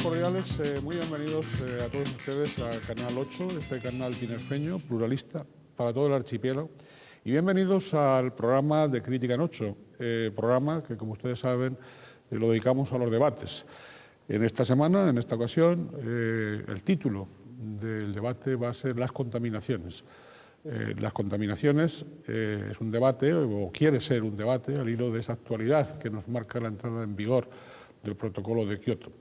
cordiales, muy bienvenidos a todos ustedes a Canal 8, este canal tinerfeño, pluralista, para todo el archipiélago. Y bienvenidos al programa de Crítica en 8, programa que, como ustedes saben, lo dedicamos a los debates. En esta semana, en esta ocasión, el título del debate va a ser Las contaminaciones. Las contaminaciones es un debate, o quiere ser un debate, al hilo de esa actualidad que nos marca la entrada en vigor del protocolo de Kioto.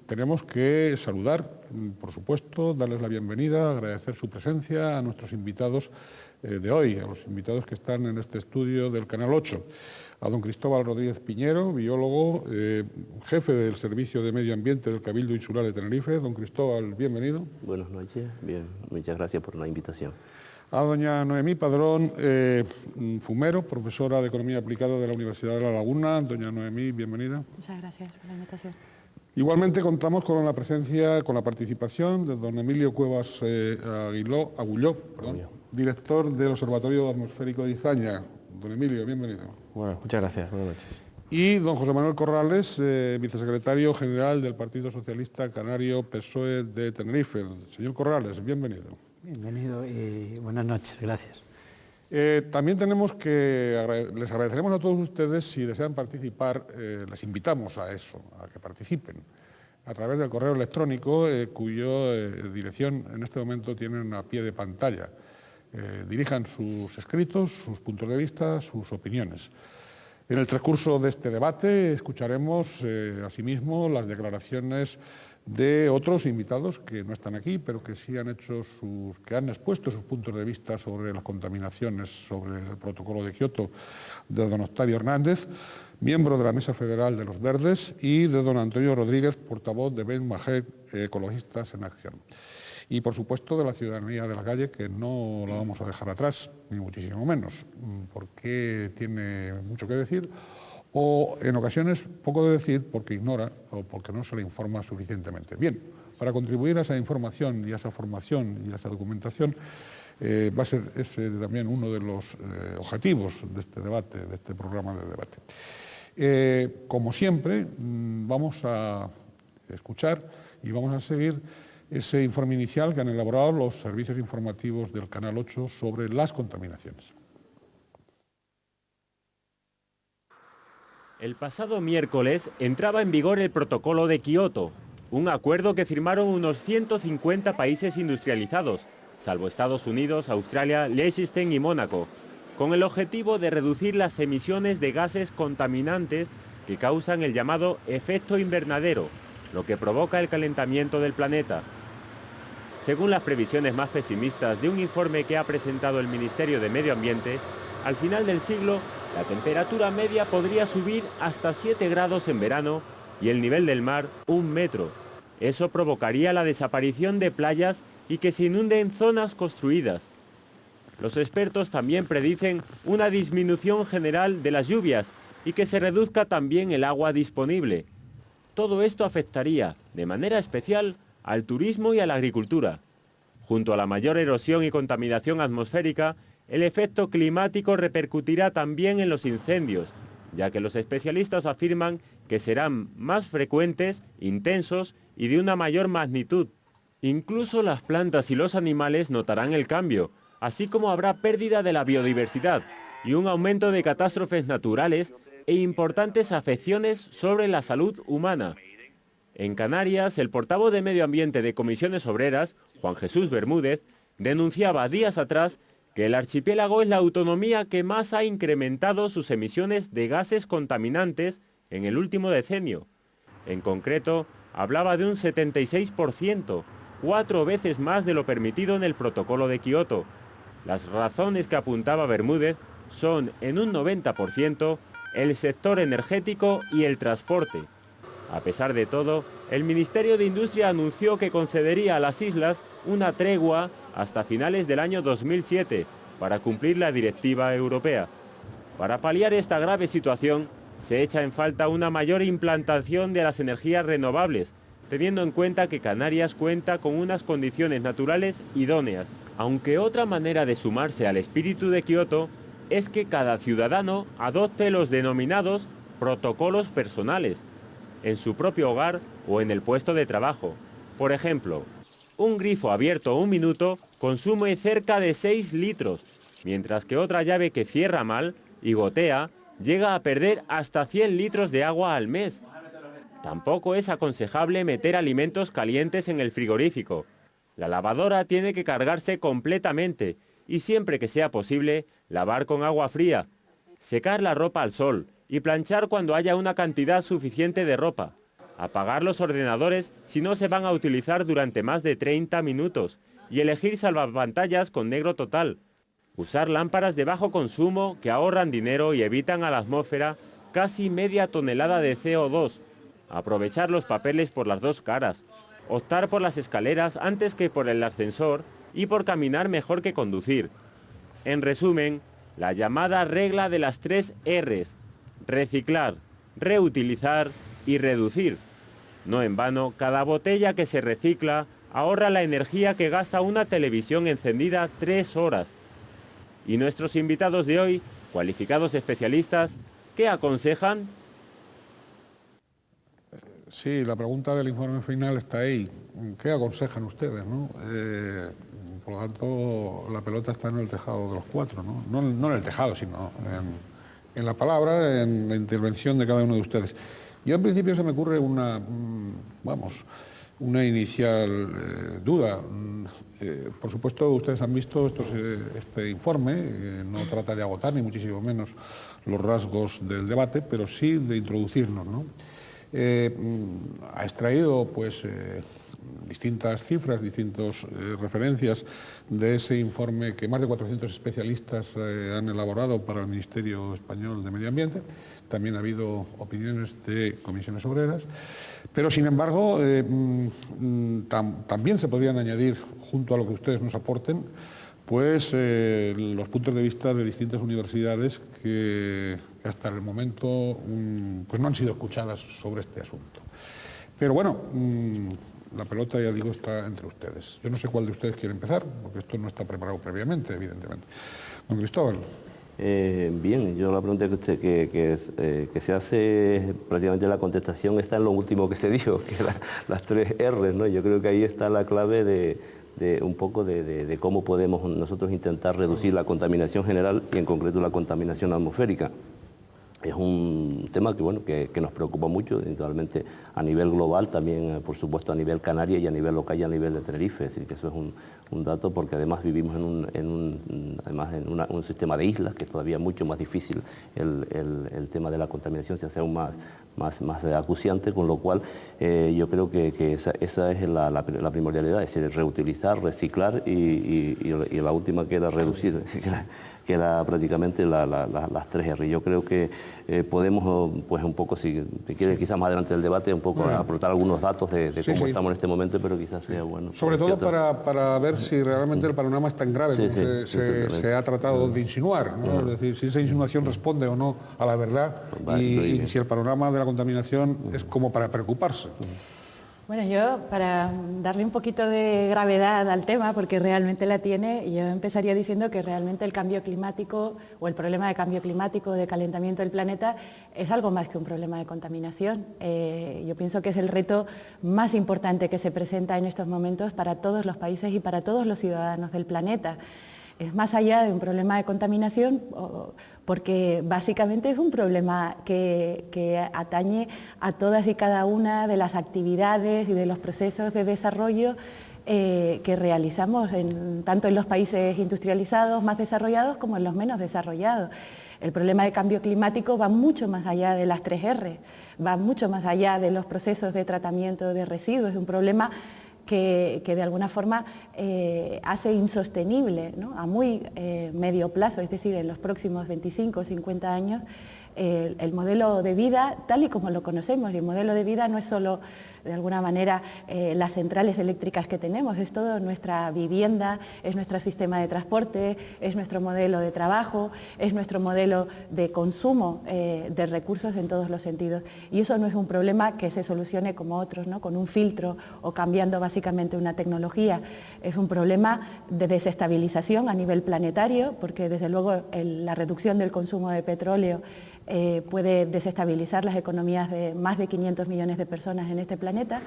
Tenemos que saludar, por supuesto, darles la bienvenida, agradecer su presencia a nuestros invitados de hoy, a los invitados que están en este estudio del Canal 8, a don Cristóbal Rodríguez Piñero, biólogo, jefe del Servicio de Medio Ambiente del Cabildo Insular de Tenerife. Don Cristóbal, bienvenido. Buenas noches, bien, muchas gracias por la invitación. A doña Noemí Padrón Fumero, profesora de Economía Aplicada de la Universidad de La Laguna. Doña Noemí, bienvenida. Muchas gracias por la invitación. Igualmente contamos con la presencia, con la participación de don Emilio Cuevas Agulló, director del Observatorio Atmosférico de Izaña. Don Emilio, bienvenido. Bueno, muchas gracias, buenas noches. Y don José Manuel Corrales, vicesecretario general del Partido Socialista Canario PSOE de Tenerife. Señor Corrales, bienvenido. Bienvenido y buenas noches, gracias. También les agradeceremos a todos ustedes si desean participar, les invitamos a eso, a que participen, a través del correo electrónico, cuya dirección en este momento tienen a pie de pantalla. Dirijan sus escritos, sus puntos de vista, sus opiniones. En el transcurso de este debate escucharemos, asimismo, las declaraciones de otros invitados que no están aquí, pero que sí han expuesto sus puntos de vista sobre las contaminaciones, sobre el protocolo de Kioto, de don Octavio Hernández, miembro de la Mesa Federal de los Verdes, y de don Antonio Rodríguez, portavoz de Ben Majet, Ecologistas en Acción. Y, por supuesto, de la ciudadanía de la calle, que no la vamos a dejar atrás, ni muchísimo menos, porque tiene mucho que decir, o en ocasiones poco de decir porque ignora o porque no se le informa suficientemente. Bien, para contribuir a esa información y a esa formación y a esa documentación va a ser ese también uno de los objetivos de este debate, de este programa de debate. Como siempre, vamos a escuchar y vamos a seguir ese informe inicial que han elaborado los servicios informativos del Canal 8 sobre las contaminaciones. El pasado miércoles entraba en vigor el Protocolo de Kioto, un acuerdo que firmaron unos 150 países industrializados, salvo Estados Unidos, Australia, Liechtenstein y Mónaco, con el objetivo de reducir las emisiones de gases contaminantes que causan el llamado efecto invernadero, lo que provoca el calentamiento del planeta. Según las previsiones más pesimistas de un informe que ha presentado el Ministerio de Medio Ambiente, al final del siglo, la temperatura media podría subir hasta 7 grados en verano y el nivel del mar 1 metro. Eso provocaría la desaparición de playas y que se inunden zonas construidas. Los expertos también predicen una disminución general de las lluvias y que se reduzca también el agua disponible. Todo esto afectaría, de manera especial, al turismo y a la agricultura. Junto a la mayor erosión y contaminación atmosférica, el efecto climático repercutirá también en los incendios, ya que los especialistas afirman que serán más frecuentes, intensos y de una mayor magnitud. Incluso las plantas y los animales notarán el cambio, así como habrá pérdida de la biodiversidad y un aumento de catástrofes naturales e importantes afecciones sobre la salud humana. En Canarias, el portavoz de Medio Ambiente de Comisiones Obreras, Juan Jesús Bermúdez, denunciaba días atrás que el archipiélago es la autonomía que más ha incrementado sus emisiones de gases contaminantes en el último decenio. En concreto, hablaba de un 76%, 4 veces más de lo permitido en el protocolo de Kioto. Las razones que apuntaba Bermúdez son, en un 90%, el sector energético y el transporte. A pesar de todo, el Ministerio de Industria anunció que concedería a las islas una tregua hasta finales del año 2007 para cumplir la directiva europea. Para paliar esta grave situación, se echa en falta una mayor implantación de las energías renovables, teniendo en cuenta que Canarias cuenta con unas condiciones naturales idóneas, aunque otra manera de sumarse al espíritu de Kioto es que cada ciudadano adopte los denominados protocolos personales. en su propio hogar o en el puesto de trabajo. Por ejemplo, un grifo abierto 1 minuto consume cerca de 6 litros, mientras que otra llave que cierra mal y gotea llega a perder hasta 100 litros de agua al mes. Tampoco es aconsejable meter alimentos calientes en el frigorífico. La lavadora tiene que cargarse completamente y siempre que sea posible, lavar con agua fría, secar la ropa al sol y planchar cuando haya una cantidad suficiente de ropa. Apagar los ordenadores si no se van a utilizar durante más de 30 minutos y elegir salvapantallas con negro total. Usar lámparas de bajo consumo que ahorran dinero y evitan a la atmósfera casi media tonelada de CO2. Aprovechar los papeles por las dos caras. Optar por las escaleras antes que por el ascensor y por caminar mejor que conducir. En resumen, la llamada regla de las 3 R's: reciclar, reutilizar y reducir. No en vano, cada botella que se recicla ahorra la energía que gasta una televisión encendida 3 horas. Y nuestros invitados de hoy, cualificados especialistas, ¿qué aconsejan? Sí, la pregunta del informe final está ahí. ¿Qué aconsejan ustedes, no? Por lo tanto, la pelota está en el tejado de los cuatro, ¿no? No en el tejado, sino en la palabra, en la intervención de cada uno de ustedes. Yo en principio se me ocurre una inicial duda. Por supuesto, ustedes han visto este informe, no trata de agotar ni muchísimo menos los rasgos del debate, pero sí de introducirnos, ¿no? Ha extraído pues distintas cifras, distintas referencias de ese informe que más de 400 especialistas han elaborado para el Ministerio Español de Medio Ambiente. También ha habido opiniones de comisiones obreras, pero sin embargo también se podrían añadir, junto a lo que ustedes nos aporten, pues los puntos de vista de distintas universidades que hasta el momento pues no han sido escuchadas sobre este asunto. Pero bueno, la pelota, ya digo, está entre ustedes. Yo no sé cuál de ustedes quiere empezar, porque esto no está preparado previamente, evidentemente. Don Cristóbal. Bien, yo la pregunta que se hace, prácticamente la contestación está en lo último que se dijo, que las 3 R, ¿no? Yo creo que ahí está la clave de un poco de cómo podemos nosotros intentar reducir la contaminación general y en concreto la contaminación atmosférica. Es un tema que nos preocupa mucho, individualmente a nivel global, también por supuesto a nivel Canarias y a nivel local y a nivel de Tenerife. Es decir, que eso es un dato, porque además vivimos en un sistema de islas, que es todavía mucho más difícil el tema de la contaminación, se hace aún más acuciante, con lo cual yo creo que esa es la primordialidad, es decir, reutilizar, reciclar y la última, que era reducir, que era prácticamente las 3 R. Yo creo que podemos, pues un poco, si quiere, quizás más adelante del debate, un poco aportar algunos datos de cómo estamos en este momento, pero quizás sea bueno. Sobre todo para ver si realmente el panorama es tan grave como se ha tratado de insinuar, ¿no? Es decir, si esa insinuación responde o no a la verdad y si el panorama de la contaminación es como para preocuparse. Bueno, yo, para darle un poquito de gravedad al tema, porque realmente la tiene, yo empezaría diciendo que realmente el cambio climático o el problema de cambio climático, de calentamiento del planeta, es algo más que un problema de contaminación. Yo pienso que es el reto más importante que se presenta en estos momentos para todos los países y para todos los ciudadanos del planeta. Es más allá de un problema de contaminación, porque básicamente es un problema que atañe a todas y cada una de las actividades y de los procesos de desarrollo que realizamos tanto en los países industrializados más desarrollados como en los menos desarrollados. El problema de cambio climático va mucho más allá de las 3 R, va mucho más allá de los procesos de tratamiento de residuos, es un problema que de alguna forma hace insostenible, ¿no?, a muy medio plazo, es decir, en los próximos 25 o 50 años, el modelo de vida tal y como lo conocemos. Y el modelo de vida no es solo de alguna manera las centrales eléctricas que tenemos, es todo nuestra vivienda, es nuestro sistema de transporte, es nuestro modelo de trabajo, es nuestro modelo de consumo de recursos en todos los sentidos. Y eso no es un problema que se solucione como otros, ¿no? Con un filtro o cambiando básicamente una tecnología. Es un problema de desestabilización a nivel planetario, porque desde luego la reducción del consumo de petróleo puede desestabilizar las economías de más de 500 millones de personas en este planeta.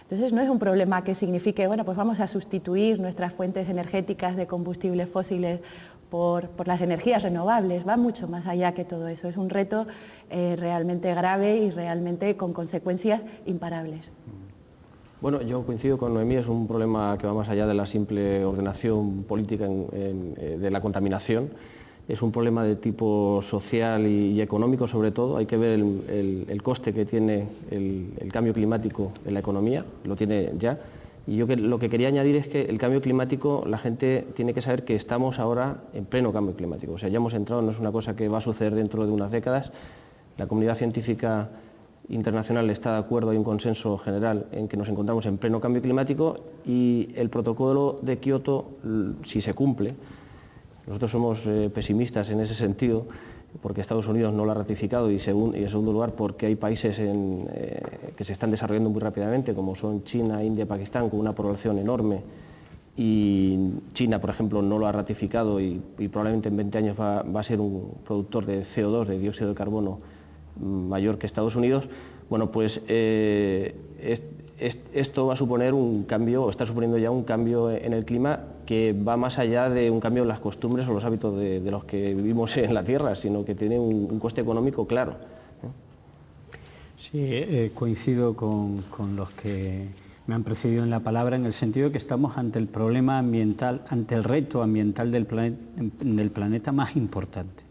Entonces no es un problema que signifique, bueno, pues vamos a sustituir nuestras fuentes energéticas de combustibles fósiles por las energías renovables, va mucho más allá que todo eso. Es un reto realmente grave y realmente con consecuencias imparables. Bueno, yo coincido con Noemí, es un problema que va más allá de la simple ordenación política de la contaminación. Es un problema de tipo social y económico sobre todo. Hay que ver el coste que tiene el cambio climático en la economía, lo tiene ya. Y yo lo que quería añadir es que el cambio climático, la gente tiene que saber que estamos ahora en pleno cambio climático. O sea, ya hemos entrado, no es una cosa que va a suceder dentro de unas décadas. La comunidad científica internacional está de acuerdo, hay un consenso general en que nos encontramos en pleno cambio climático y el protocolo de Kioto, si se cumple, nosotros somos pesimistas en ese sentido, porque Estados Unidos no lo ha ratificado y en segundo lugar porque hay países que se están desarrollando muy rápidamente, como son China, India, Pakistán, con una población enorme, y China, por ejemplo, no lo ha ratificado y probablemente en 20 años va a ser un productor de CO2, de dióxido de carbono, mayor que Estados Unidos. Bueno, pues esto va a suponer un cambio, o está suponiendo ya un cambio en el clima que va más allá de un cambio en las costumbres o los hábitos de los que vivimos en la Tierra, sino que tiene un coste económico claro. Sí, coincido con los que me han precedido en la palabra, en el sentido de que estamos ante el problema ambiental, ante el reto ambiental del planeta más importante.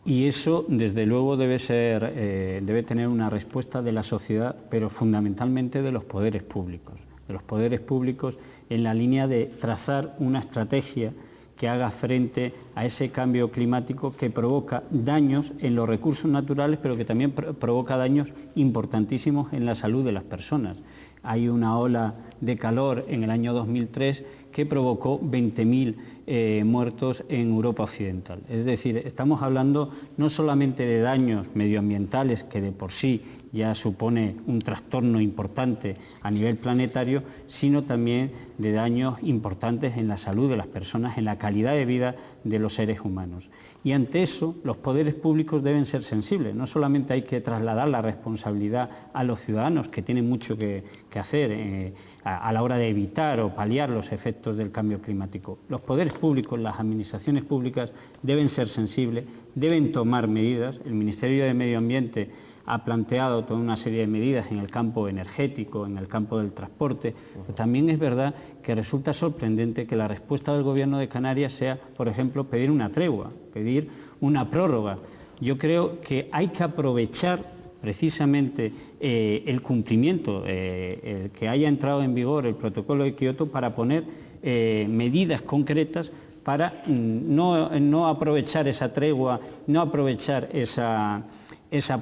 Y eso, desde luego, debe tener una respuesta de la sociedad, pero fundamentalmente de los poderes públicos. De los poderes públicos en la línea de trazar una estrategia que haga frente a ese cambio climático que provoca daños en los recursos naturales, pero que también provoca daños importantísimos en la salud de las personas. Hay una ola de calor en el año 2003 que provocó 20.000 muertos en Europa Occidental. Es decir, estamos hablando no solamente de daños medioambientales, que de por sí ya supone un trastorno importante a nivel planetario, sino también de daños importantes en la salud de las personas, en la calidad de vida de los seres humanos. Y ante eso, los poderes públicos deben ser sensibles. No solamente hay que trasladar la responsabilidad a los ciudadanos, que tienen mucho que hacer a la hora de evitar o paliar los efectos del cambio climático. Los poderes públicos, las administraciones públicas deben ser sensibles, deben tomar medidas. El Ministerio de Medio Ambiente ha planteado toda una serie de medidas en el campo energético, en el campo del transporte, pero también es verdad que resulta sorprendente que la respuesta del Gobierno de Canarias sea, por ejemplo, pedir una tregua, pedir una prórroga. Yo creo que hay que aprovechar precisamente el cumplimiento, el que haya entrado en vigor el protocolo de Kioto para poner medidas concretas para no aprovechar esa tregua, no aprovechar esa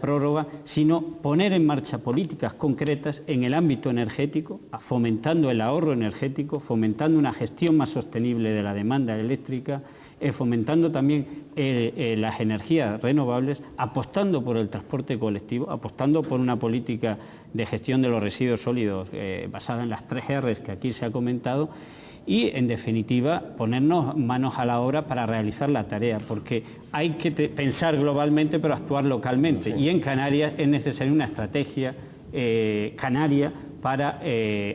prórroga, sino poner en marcha políticas concretas en el ámbito energético, fomentando el ahorro energético, fomentando una gestión más sostenible de la demanda eléctrica, fomentando también las energías renovables, apostando por el transporte colectivo, apostando por una política de gestión de los residuos sólidos basada en las 3 R's que aquí se ha comentado, y, en definitiva, ponernos manos a la obra para realizar la tarea, porque hay que pensar globalmente pero actuar localmente. Y en Canarias es necesaria una estrategia canaria para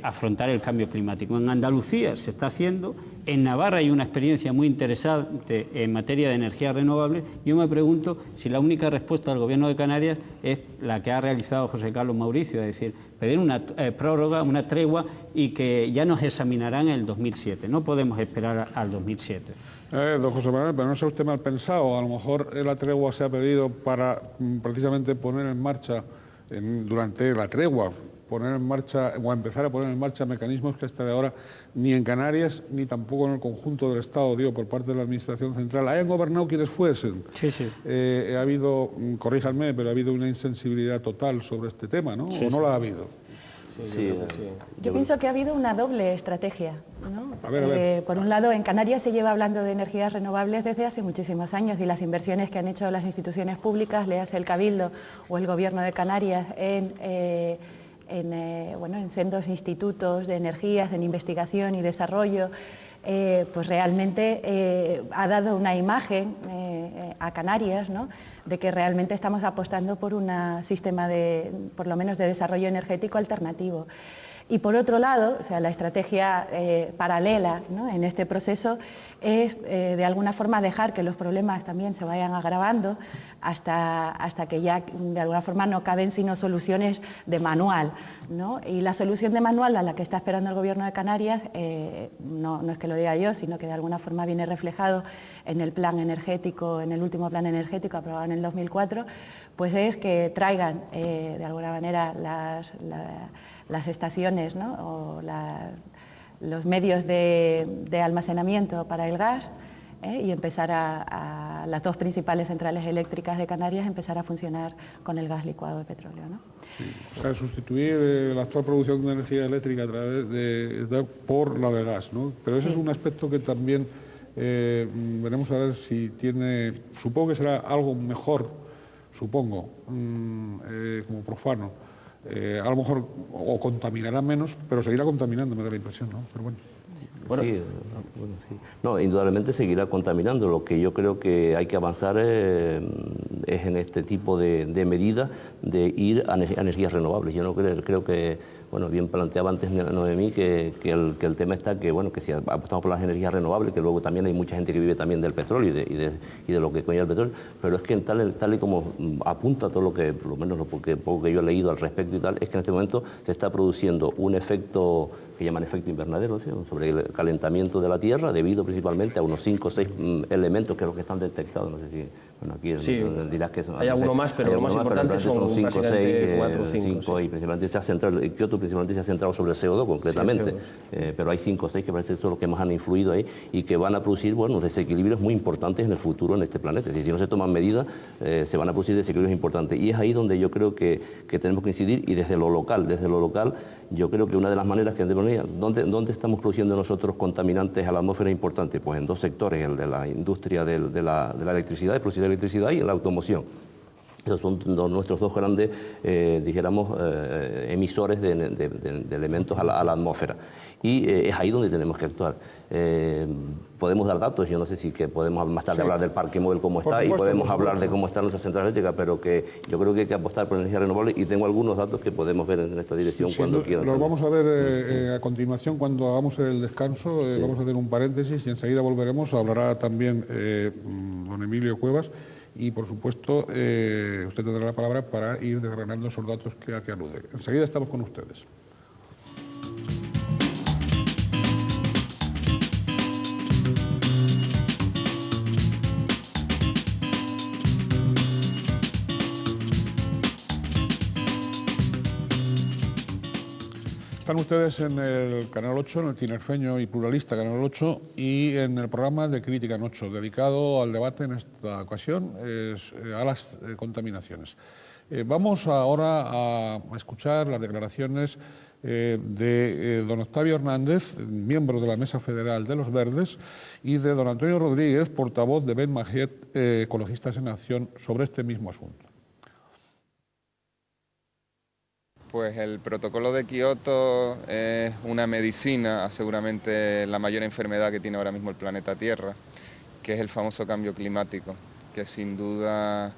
afrontar el cambio climático. En Andalucía se está haciendo, en Navarra hay una experiencia muy interesante en materia de energías renovables. Yo me pregunto si la única respuesta del Gobierno de Canarias es la que ha realizado José Carlos Mauricio, es decir, pedir una prórroga, una tregua, y que ya nos examinarán en el 2007. No podemos esperar al 2007. Don José Manuel, pero no sea usted mal pensado. A lo mejor la tregua se ha pedido para precisamente poner en marcha, durante la tregua, poner en marcha o empezar a poner en marcha mecanismos que hasta de ahora ni en Canarias ni tampoco en el conjunto del Estado, digo, por parte de la Administración Central, hayan gobernado quienes fuesen. Sí, sí. Ha habido, corríjanme, pero ha habido una insensibilidad total sobre este tema, ¿no? Sí, ¿O no sí. la ha habido? Sí, Yo pienso que ha habido una doble estrategia, ¿no? A ver. Por un lado, en Canarias se lleva hablando de energías renovables desde hace muchísimos años y las inversiones que han hecho las instituciones públicas, le hace el Cabildo o el Gobierno de Canarias en sendos institutos de energías, en investigación y desarrollo, pues realmente ha dado una imagen a Canarias, ¿no?, de que realmente estamos apostando por un sistema por lo menos de desarrollo energético alternativo. Y por otro lado, o sea, la estrategia paralela, ¿no?, en este proceso es de alguna forma dejar que los problemas también se vayan agravando hasta que ya de alguna forma no caben sino soluciones de manual, ¿no? Y la solución de manual a la que está esperando el Gobierno de Canarias, no es que lo diga yo, sino que de alguna forma viene reflejado en el plan energético, en el último plan energético aprobado en el 2004, pues es que traigan de alguna manera las estaciones, ¿no?, o los medios de almacenamiento para el gas, y empezar a las dos principales centrales eléctricas de Canarias empezar a funcionar con el gas licuado de petróleo, ¿no? Sí. O sea, sustituir la actual producción de energía eléctrica a través por la de gas, ¿no? Pero ese es un aspecto que también veremos a ver si tiene, supongo que será algo mejor, supongo, como profano, a lo mejor o contaminará menos, pero seguirá contaminando, me da la impresión, ¿no? Pero bueno. Sí. No, indudablemente seguirá contaminando. Lo que yo creo que hay que avanzar es en este tipo de medidas de ir a energías renovables. Yo no creo que, bueno, bien planteaba antes Noemí que el tema está que, bueno, que si apostamos por las energías renovables, que luego también hay mucha gente que vive también del petróleo y de lo que conlleva el petróleo, pero es que tal y como apunta todo lo que, por lo menos poco que yo he leído al respecto y tal, es que en este momento se está produciendo un efecto que llaman efecto invernadero, ¿sí?, sobre el calentamiento de la Tierra, debido principalmente a unos 5 o 6 elementos que es lo que están detectados. No sé si, bueno, aquí dirás que hay alguno más, pero lo más importante son 5 o 6, 4 o 5. Y principalmente se ha centrado, Kioto principalmente se ha centrado sobre el CO2 completamente, pero hay 5 o 6 que parece que son los que más han influido ahí y que van a producir, bueno, desequilibrios muy importantes en el futuro en este planeta. Es decir, si no se toman medidas, se van a producir desequilibrios importantes. Y es ahí donde yo creo que tenemos que incidir, y desde lo local, yo creo que una de las maneras que debemos ir, ¿dónde estamos produciendo nosotros contaminantes a la atmósfera importante? Pues en dos sectores, el de la industria de la electricidad, de producir electricidad, y en la automoción. Esos son nuestros dos grandes, dijéramos, emisores de elementos a la atmósfera. Y es ahí donde tenemos que actuar. Podemos dar datos, yo no sé si que podemos más tarde hablar del parque móvil cómo está, y podemos hablar de cómo está nuestra central eléctrica, pero que yo creo que hay que apostar por energía renovable, y tengo algunos datos que podemos ver en esta dirección cuando quieran. Los vamos a ver a continuación cuando hagamos el descanso. Vamos a hacer un paréntesis y enseguida volveremos. Hablará también don Emilio Cuevas y, por supuesto, usted tendrá la palabra para ir desgranando esos datos que alude. Enseguida estamos con ustedes. Están ustedes en el Canal 8, en el tinerfeño y pluralista Canal 8, y en el programa de Crítica en 8, dedicado al debate en esta ocasión a las contaminaciones. Vamos ahora a escuchar las declaraciones de don Octavio Hernández, miembro de la Mesa Federal de los Verdes, y de don Antonio Rodríguez, portavoz de Ben Majet, Ecologistas en Acción, sobre este mismo asunto. Pues el protocolo de Kioto es una medicina a seguramente la mayor enfermedad que tiene ahora mismo el planeta Tierra, que es el famoso cambio climático, que sin duda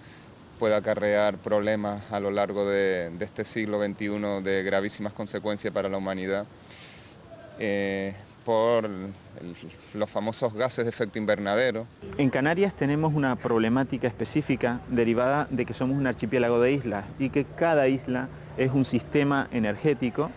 puede acarrear problemas a lo largo de este siglo XXI de gravísimas consecuencias para la humanidad, por los famosos gases de efecto invernadero. En Canarias tenemos una problemática específica derivada de que somos un archipiélago de islas y que cada isla es un sistema energético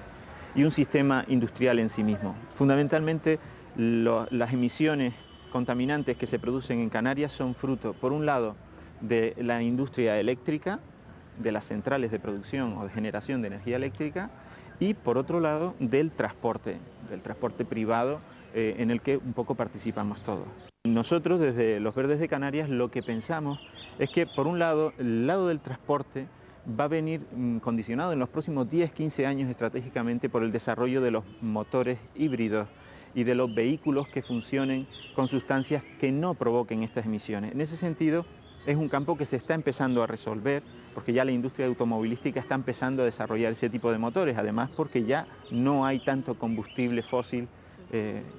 y un sistema industrial en sí mismo. Fundamentalmente, las emisiones contaminantes que se producen en Canarias son fruto, por un lado, de la industria eléctrica, de las centrales de producción o de generación de energía eléctrica, y por otro lado, del transporte privado, en el que un poco participamos todos. Nosotros, desde los Verdes de Canarias, lo que pensamos es que, por un lado, el lado del transporte va a venir condicionado en los próximos 10-15 años estratégicamente por el desarrollo de los motores híbridos y de los vehículos que funcionen con sustancias que no provoquen estas emisiones. En ese sentido, es un campo que se está empezando a resolver, porque ya la industria automovilística está empezando a desarrollar ese tipo de motores, además porque ya no hay tanto combustible fósil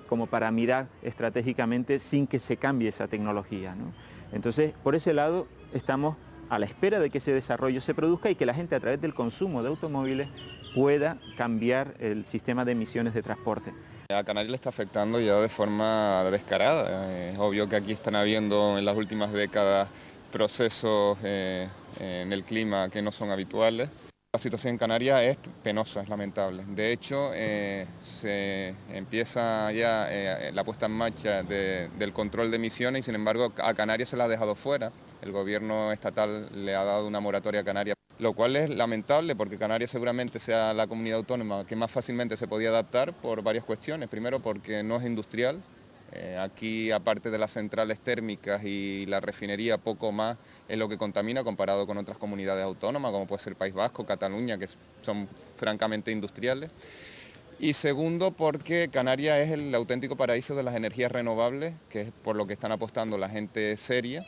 como para mirar estratégicamente sin que se cambie esa tecnología, ¿no? Entonces, por ese lado, estamos a la espera de que ese desarrollo se produzca y que la gente a través del consumo de automóviles pueda cambiar el sistema de emisiones de transporte. A Canarias le está afectando ya de forma descarada. Es obvio que aquí están habiendo en las últimas décadas procesos en el clima que no son habituales. La situación en Canarias es penosa, es lamentable. De hecho, se empieza ya la puesta en marcha del control de emisiones y sin embargo a Canarias se la ha dejado fuera. El gobierno estatal le ha dado una moratoria a Canarias, lo cual es lamentable porque Canarias seguramente sea la comunidad autónoma que más fácilmente se podía adaptar por varias cuestiones. Primero porque no es industrial. Aquí, aparte de las centrales térmicas y la refinería, poco más es lo que contamina comparado con otras comunidades autónomas, como puede ser País Vasco, Cataluña, que son francamente industriales. Y segundo, porque Canarias es el auténtico paraíso de las energías renovables, que es por lo que están apostando la gente seria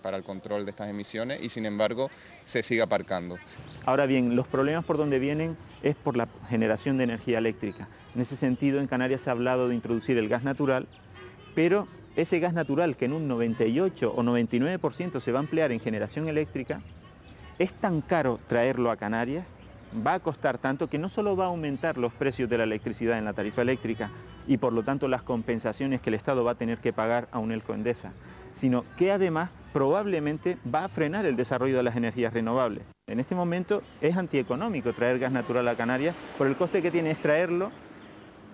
para el control de estas emisiones y sin embargo se sigue aparcando. Ahora bien, los problemas por donde vienen es por la generación de energía eléctrica. En ese sentido, en Canarias se ha hablado de introducir el gas natural, pero ese gas natural que en un 98 o 99% se va a emplear en generación eléctrica, es tan caro traerlo a Canarias, va a costar tanto que no solo va a aumentar los precios de la electricidad en la tarifa eléctrica y por lo tanto las compensaciones que el Estado va a tener que pagar a Unelco Endesa, sino que además probablemente va a frenar el desarrollo de las energías renovables. En este momento es antieconómico traer gas natural a Canarias por el coste que tiene extraerlo,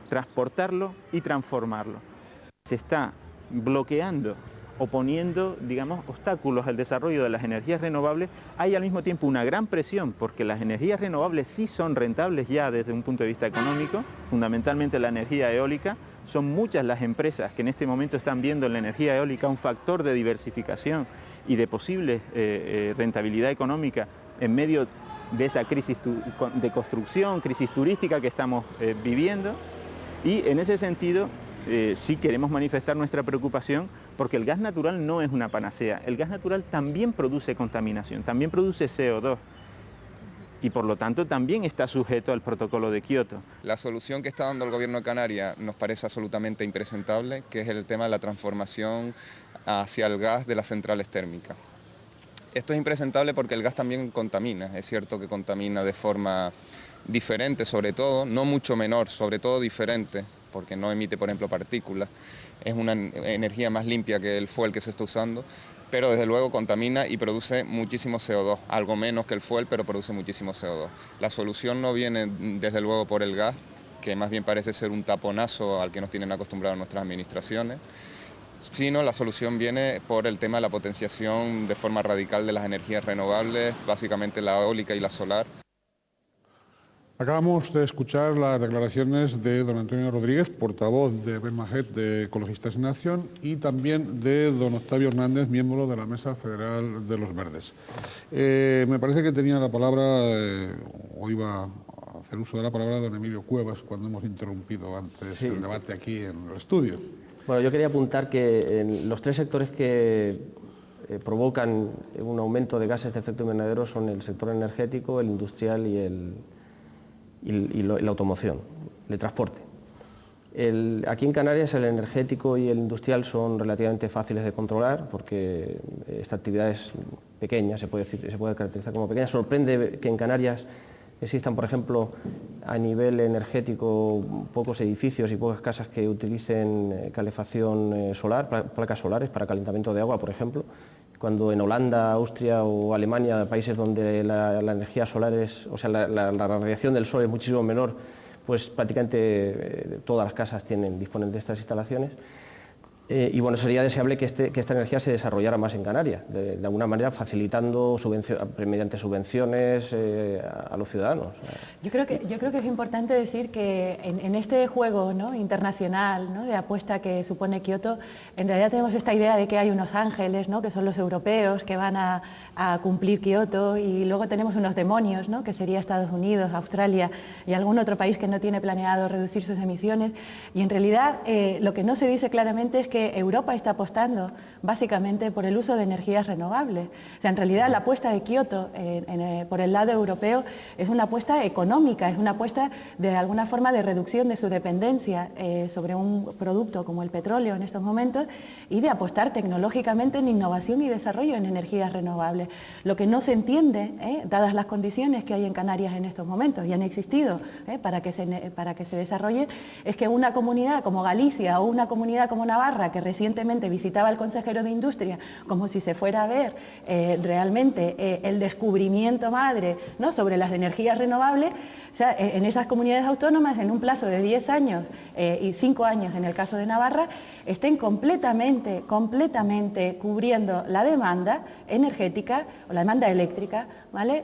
transportarlo y transformarlo. Se está bloqueando o poniendo, digamos, obstáculos al desarrollo de las energías renovables. Hay al mismo tiempo una gran presión porque las energías renovables sí son rentables ya desde un punto de vista económico, fundamentalmente la energía eólica. Son muchas las empresas que en este momento están viendo en la energía eólica un factor de diversificación y de posible rentabilidad económica en medio de esa crisis de construcción, crisis turística que estamos viviendo. Y en ese sentido sí queremos manifestar nuestra preocupación porque el gas natural no es una panacea. El gas natural también produce contaminación, también produce CO2 y por lo tanto también está sujeto al protocolo de Kioto. La solución que está dando el gobierno de Canarias nos parece absolutamente impresentable, que es el tema de la transformación hacia el gas de las centrales térmicas. Esto es impresentable porque el gas también contamina, es cierto que contamina de forma diferente sobre todo, no mucho menor, sobre todo diferente, porque no emite, por ejemplo, partículas, es una energía más limpia que el fuel que se está usando, pero desde luego contamina y produce muchísimo CO2, algo menos que el fuel, pero produce muchísimo CO2. La solución no viene desde luego por el gas, que más bien parece ser un taponazo al que nos tienen acostumbrados nuestras administraciones, sino la solución viene por el tema de la potenciación de forma radical de las energías renovables, básicamente la eólica y la solar. Acabamos de escuchar las declaraciones de don Antonio Rodríguez, portavoz de BEMAGET de Ecologistas en Acción, y también de don Octavio Hernández, miembro de la Mesa Federal de los Verdes. Me parece que tenía la palabra, o iba a hacer uso de la palabra, don Emilio Cuevas, cuando hemos interrumpido antes el debate aquí en el estudio. Bueno, yo quería apuntar que en los tres sectores que provocan un aumento de gases de efecto invernadero son el sector energético, el industrial y la automoción, el transporte. Aquí en Canarias el energético y el industrial son relativamente fáciles de controlar porque esta actividad es pequeña, se puede caracterizar como pequeña. Sorprende que en Canarias existan, por ejemplo, a nivel energético pocos edificios y pocas casas que utilicen calefacción solar, placas solares para calentamiento de agua, por ejemplo, cuando en Holanda, Austria o Alemania, países donde la energía solar es, o sea, la radiación del sol es muchísimo menor, pues prácticamente todas las casas disponen de estas instalaciones. Y bueno, sería deseable que esta energía se desarrollara más en Canarias, de alguna manera facilitando mediante subvenciones a los ciudadanos. Yo creo que es importante decir que en este juego, ¿no?, internacional, ¿no?, de apuesta que supone Kioto, en realidad tenemos esta idea de que hay unos ángeles, ¿no?, que son los europeos que van a cumplir Kioto, y luego tenemos unos demonios, ¿no?, que sería Estados Unidos, Australia y algún otro país que no tiene planeado reducir sus emisiones. Y en realidad lo que no se dice claramente es que Europa está apostando básicamente por el uso de energías renovables. O sea, en realidad la apuesta de Kioto por el lado europeo es una apuesta económica, es una apuesta de alguna forma de reducción de su dependencia sobre un producto como el petróleo en estos momentos, y de apostar tecnológicamente en innovación y desarrollo en energías renovables. Lo que no se entiende, dadas las condiciones que hay en Canarias en estos momentos y han existido para que se desarrolle, es que una comunidad como Galicia o una comunidad como Navarra, que recientemente visitaba al consejero de Industria como si se fuera a ver realmente el descubrimiento madre, ¿no?, sobre las energías renovables, o sea, en esas comunidades autónomas, en un plazo de 10 años y 5 años en el caso de Navarra, estén completamente cubriendo la demanda energética o la demanda eléctrica, ¿vale?,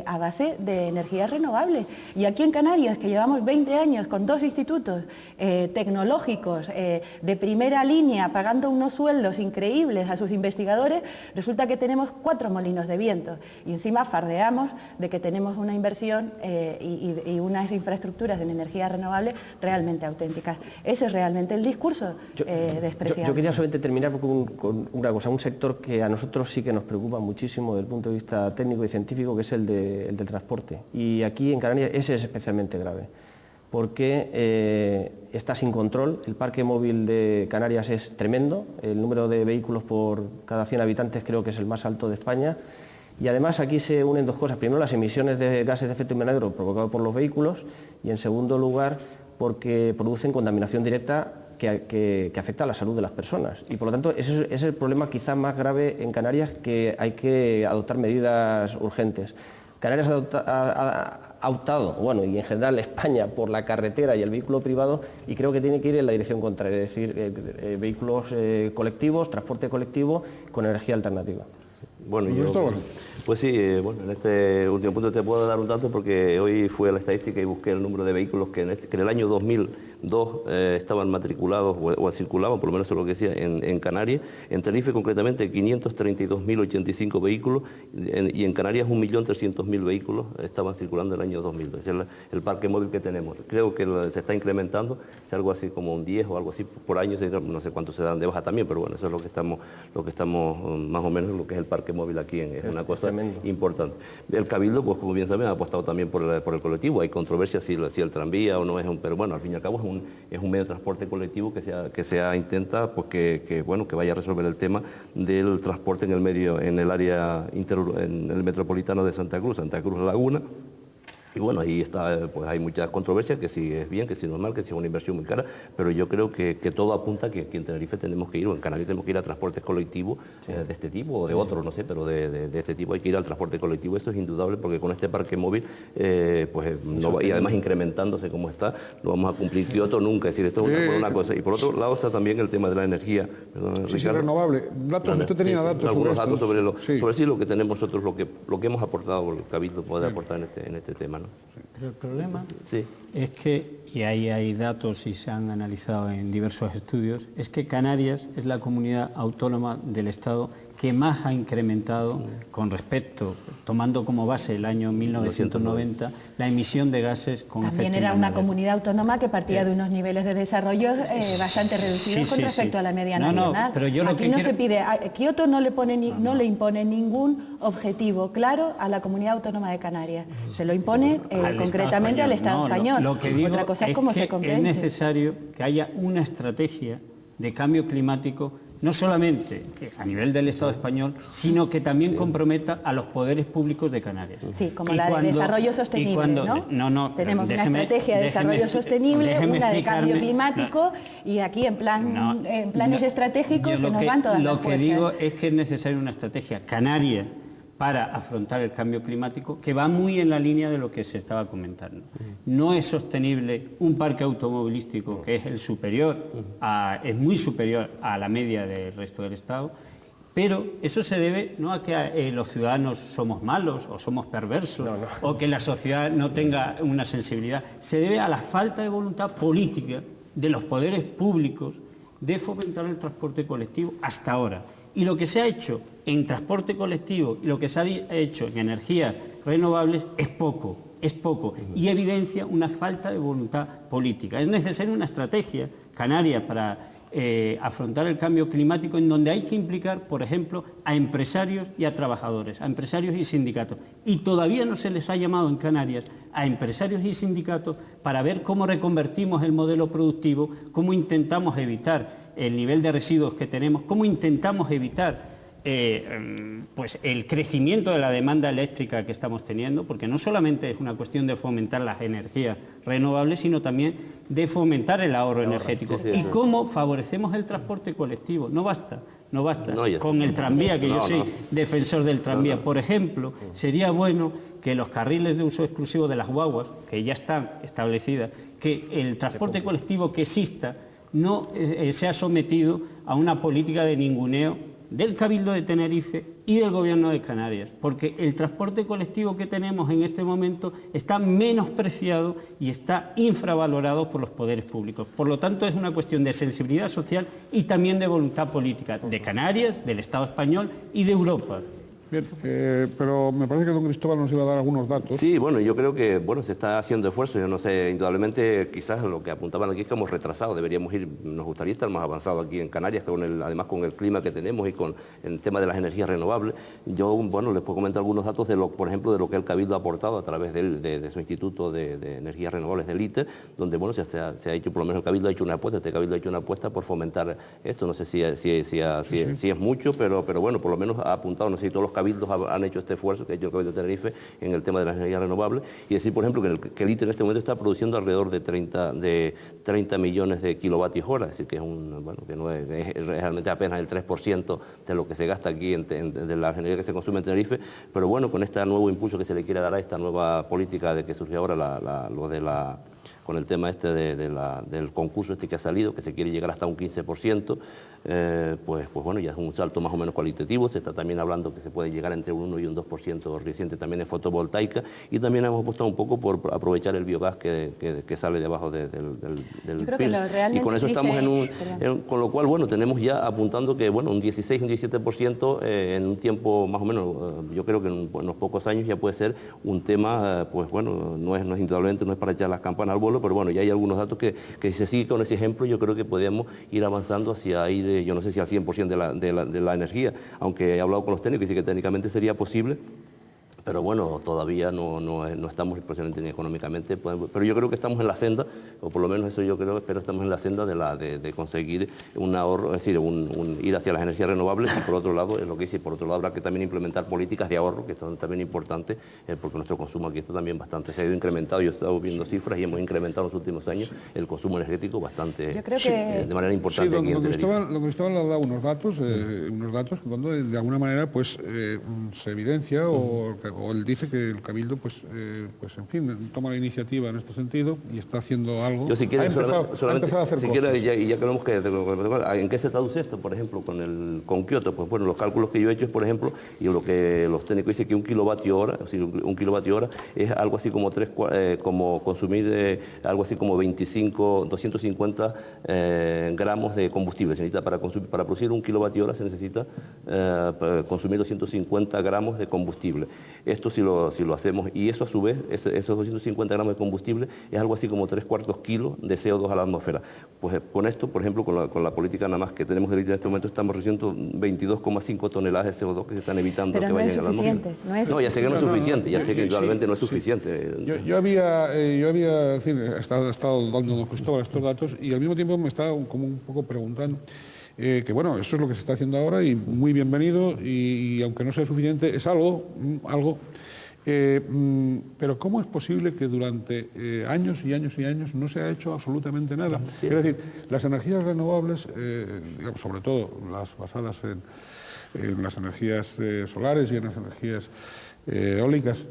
a base de energías renovables. Y aquí en Canarias, que llevamos 20 años con 2 institutos tecnológicos de primera línea, pagando unos sueldos increíbles a sus investigadores, resulta que tenemos 4 molinos de viento, y encima fardeamos de que tenemos una inversión y unas infraestructuras en energías renovables realmente auténticas. Ese es realmente el discurso despreciable. Yo quería solamente terminar con una cosa, un sector que a nosotros sí que nos preocupa muchísimo desde el punto de vista técnico y científico, que es el del transporte. Y aquí en Canarias ese es especialmente grave, porque está sin control. El parque móvil de Canarias es tremendo, el número de vehículos por cada 100 habitantes creo que es el más alto de España, y además aquí se unen 2 cosas: primero, las emisiones de gases de efecto invernadero provocados por los vehículos, y en segundo lugar porque producen contaminación directa que afecta a la salud de las personas. Y por lo tanto ese es el problema quizá más grave en Canarias, que hay que adoptar medidas urgentes. Canarias ha optado, bueno, y en general España, por la carretera y el vehículo privado, y creo que tiene que ir en la dirección contraria, es decir, vehículos colectivos, transporte colectivo con energía alternativa. Bueno, pues sí, bueno, en este último punto te puedo dar un dato, porque hoy fui a la estadística y busqué el número de vehículos que en el año 2002 estaban matriculados o circulaban, por lo menos eso es lo que decía, en Canarias. En Tenerife concretamente 532.085 vehículos, y en Canarias 1.300.000 vehículos estaban circulando en el año 2002. Ese es el parque móvil que tenemos. Creo que se está incrementando, es algo así como un 10 o algo así por año, no sé cuánto se dan de baja también, pero bueno, eso es lo que estamos más o menos lo que es el parque móvil aquí, es una cosa importante. El Cabildo, pues como bien saben, ha apostado también por el colectivo. Hay controversia si el tranvía o no es pero bueno, al fin y al cabo es un medio de transporte colectivo que se intenta, pues que vaya a resolver el tema del transporte en el área en el metropolitano de Santa Cruz Laguna. Y bueno, ahí está, pues hay muchas controversias, que si es bien, que si no es mal, que si es una inversión muy cara, pero yo creo que todo apunta a que en Tenerife tenemos que ir, o en Canarias tenemos que ir a transportes colectivos de este tipo, o de otros, no sé, pero de este tipo hay que ir al transporte colectivo. Eso es indudable, porque con este parque móvil, y además incrementándose como está, no vamos a cumplir Kioto nunca. Es decir, esto es una cosa. Y por otro lado está también el tema de la energía. Perdón, sí, renovable. Usted tenía datos sobre lo que tenemos nosotros, lo que hemos aportado, el Cabildo puede aportar en este tema, ¿no? Pero el problema es que, y ahí hay datos y se han analizado en diversos estudios, es que Canarias es la comunidad autónoma del Estado que más ha incrementado con respecto, tomando como base el año 1990, la emisión de gases con efecto También era una comunidad autónoma que partía de unos niveles de desarrollo bastante reducidos con respecto a la media nacional. Pero yo aquí se pide, Kioto no le impone ningún objetivo claro a la comunidad autónoma de Canarias. Se lo impone concretamente al Estado español. Lo que digo Otra cosa es cómo se convence. Es necesario que haya una estrategia de cambio climático, no solamente a nivel del Estado español, sino que también comprometa a los poderes públicos de Canarias. Sí, como la de desarrollo sostenible, ¿no? Tenemos una estrategia de desarrollo sostenible, una de cambio climático, y aquí en planes estratégicos se nos van todas las fuerzas. Lo que digo es que es necesaria una estrategia canaria para afrontar el cambio climático, que va muy en la línea de lo que se estaba comentando. No es sostenible un parque automovilístico que es es muy superior a la media del resto del Estado, pero eso se debe no a que los ciudadanos somos malos o somos perversos o que la sociedad no tenga una sensibilidad, se debe a la falta de voluntad política de los poderes públicos de fomentar el transporte colectivo hasta ahora. Y lo que se ha hecho en transporte colectivo y lo que se ha hecho en energías renovables es poco y evidencia una falta de voluntad política. Es necesaria una estrategia canaria para afrontar el cambio climático en donde hay que implicar, por ejemplo, a empresarios y a trabajadores, a empresarios y sindicatos. Y todavía no se les ha llamado en Canarias a empresarios y sindicatos para ver cómo reconvertimos el modelo productivo, cómo intentamos evitar el nivel de residuos que tenemos, cómo intentamos evitar pues el crecimiento de la demanda eléctrica que estamos teniendo, porque no solamente es una cuestión de fomentar las energías renovables, sino también de fomentar el ahorro energético. Y cómo favorecemos el transporte colectivo. No basta con el tranvía, que yo soy defensor del tranvía. Por ejemplo, sería bueno que los carriles de uso exclusivo de las guaguas, que ya están establecidas, que el transporte colectivo que exista no sea sometido a una política de ninguneo del Cabildo de Tenerife y del Gobierno de Canarias, porque el transporte colectivo que tenemos en este momento está menospreciado y está infravalorado por los poderes públicos. Por lo tanto, es una cuestión de sensibilidad social y también de voluntad política de Canarias, del Estado español y de Europa. Bien, pero me parece que don Cristóbal nos iba a dar algunos datos. Sí, bueno, yo creo que se está haciendo esfuerzo. Yo no sé, indudablemente quizás lo que apuntaban aquí es que hemos retrasado. Deberíamos nos gustaría estar más avanzados aquí en Canarias, además con el clima que tenemos y con el tema de las energías renovables. Yo, les puedo comentar algunos datos por ejemplo, de lo que el Cabildo ha aportado a través de su Instituto de Energías Renovables del ITER, donde, se ha hecho, por lo menos el Cabildo ha hecho una apuesta, este Cabildo ha hecho una apuesta por fomentar esto. No sé si es mucho, pero bueno, por lo menos ha apuntado, no sé si todos los cabildos han hecho este esfuerzo que ha hecho el Cabildo de Tenerife en el tema de las energías renovables, y decir, por ejemplo, que el ITER en este momento está produciendo alrededor de 30 millones de kilovatios hora, es decir, que que no es realmente apenas el 3% de lo que se gasta aquí de la energía que se consume en Tenerife, pero bueno, con este nuevo impulso que se le quiere dar a esta nueva política de que surge ahora con el tema del concurso que ha salido, que se quiere llegar hasta un 15%, pues bueno, ya es un salto más o menos cualitativo. Se está también hablando que se puede llegar entre un 1 y un 2% reciente también en fotovoltaica, y también hemos apostado un poco por aprovechar el biogás que sale debajo del PIRS, y con eso estamos con lo cual, bueno, tenemos ya apuntando que, bueno, un 16, un 17% en un tiempo más o menos, yo creo que en unos pocos años ya puede ser un tema, pues bueno, no es indudablemente, no es para echar las campanas al vuelo, pero bueno, ya hay algunos datos que si se sigue con ese ejemplo, yo creo que podemos ir avanzando hacia ir, yo no sé si al 100% de la energía, aunque he hablado con los técnicos y dice que técnicamente sería posible, pero bueno, todavía no estamos posiblemente ni económicamente, pero yo creo que estamos en la senda, o por lo menos eso yo creo, pero estamos en la senda de conseguir un ahorro, es decir, ir hacia las energías renovables, y por otro lado, es lo que dice, por otro lado habrá que también implementar políticas de ahorro, que son también importantes, porque nuestro consumo aquí está también bastante, se ha ido incrementado. Yo he estado viendo cifras y hemos incrementado en los últimos años el consumo energético bastante, yo creo que de manera importante. Sí, don Cristóbal le ha dado unos datos donde de alguna manera pues se evidencia o él dice que el Cabildo pues en fin, toma la iniciativa en este sentido y está haciendo algo. Yo si quieres, ha empezado a hacer cosas. Ya que vemos ¿en qué se traduce esto? Por ejemplo, con Kioto, pues bueno, los cálculos que yo he hecho es, por ejemplo, y lo que los técnicos dicen que un kilovatio hora es algo así como como consumir algo así como 250 gramos de combustible. Se necesita para producir un kilovatio hora se necesita consumir 250 gramos de combustible. Esto si lo hacemos, y eso a su vez, esos 250 gramos de combustible es algo así como 3/4 kilos de CO2 a la atmósfera. Pues con esto, por ejemplo, con la política nada más que tenemos de en este momento, estamos recibiendo 22,5 toneladas de CO2 que se están evitando. Pero que no vayan es a la atmósfera. No, ya sé que no es suficiente, ya sé que realmente no es suficiente. Yo había estado dando a don Cristóbal estos datos, y al mismo tiempo me estaba como un poco preguntando que bueno, esto es lo que se está haciendo ahora y muy bienvenido, y aunque no sea suficiente, es algo, pero ¿cómo es posible que durante años y años y años no se ha hecho absolutamente nada? Es decir, las energías renovables, sobre todo las basadas en las energías solares y en las energías eólicas.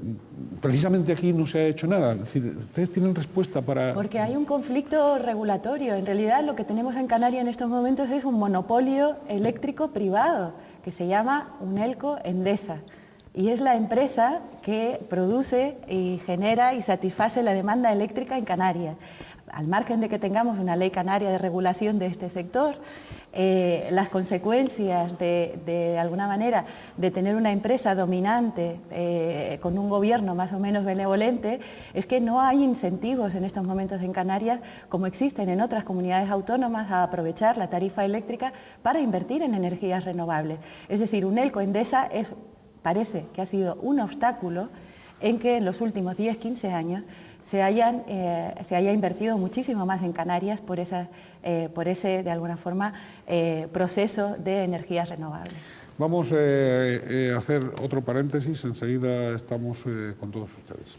Precisamente aquí no se ha hecho nada. Es decir, ¿ustedes tienen respuesta para...? Porque hay un conflicto regulatorio. En realidad lo que tenemos en Canarias en estos momentos es un monopolio eléctrico privado que se llama Unelco Endesa. Y es la empresa que produce y genera y satisface la demanda eléctrica en Canarias. Al margen de que tengamos una ley canaria de regulación de este sector, las consecuencias de alguna manera de tener una empresa dominante con un gobierno más o menos benevolente es que no hay incentivos en estos momentos en Canarias como existen en otras comunidades autónomas a aprovechar la tarifa eléctrica para invertir en energías renovables. Es decir, Unelco Endesa parece que ha sido un obstáculo en que en los últimos 10-15 años se haya invertido muchísimo más en Canarias por ese, de alguna forma, proceso de energías renovables. Vamos a hacer otro paréntesis, enseguida estamos con todos ustedes.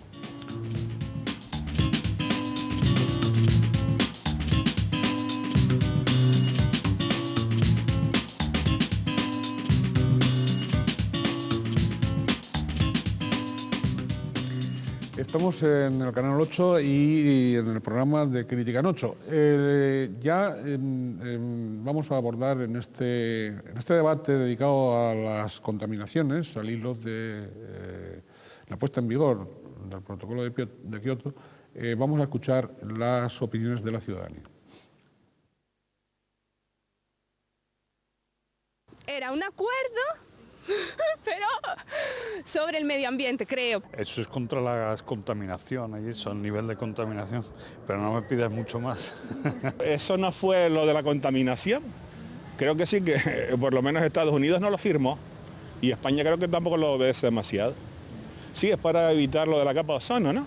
Estamos en el Canal 8 y en el programa de Crítica en 8. Vamos a abordar en este debate dedicado a las contaminaciones, al hilo de la puesta en vigor del protocolo de Kioto, vamos a escuchar las opiniones de la ciudadanía. Era un acuerdo, pero sobre el medio ambiente, creo. Eso es contra las contaminaciones y eso, el nivel de contaminación, pero no me pidas mucho más. Eso no fue lo de la contaminación. Creo que sí, que por lo menos Estados Unidos no lo firmó y España creo que tampoco lo obedece demasiado. Sí, es para evitar lo de la capa de ozono, ¿no?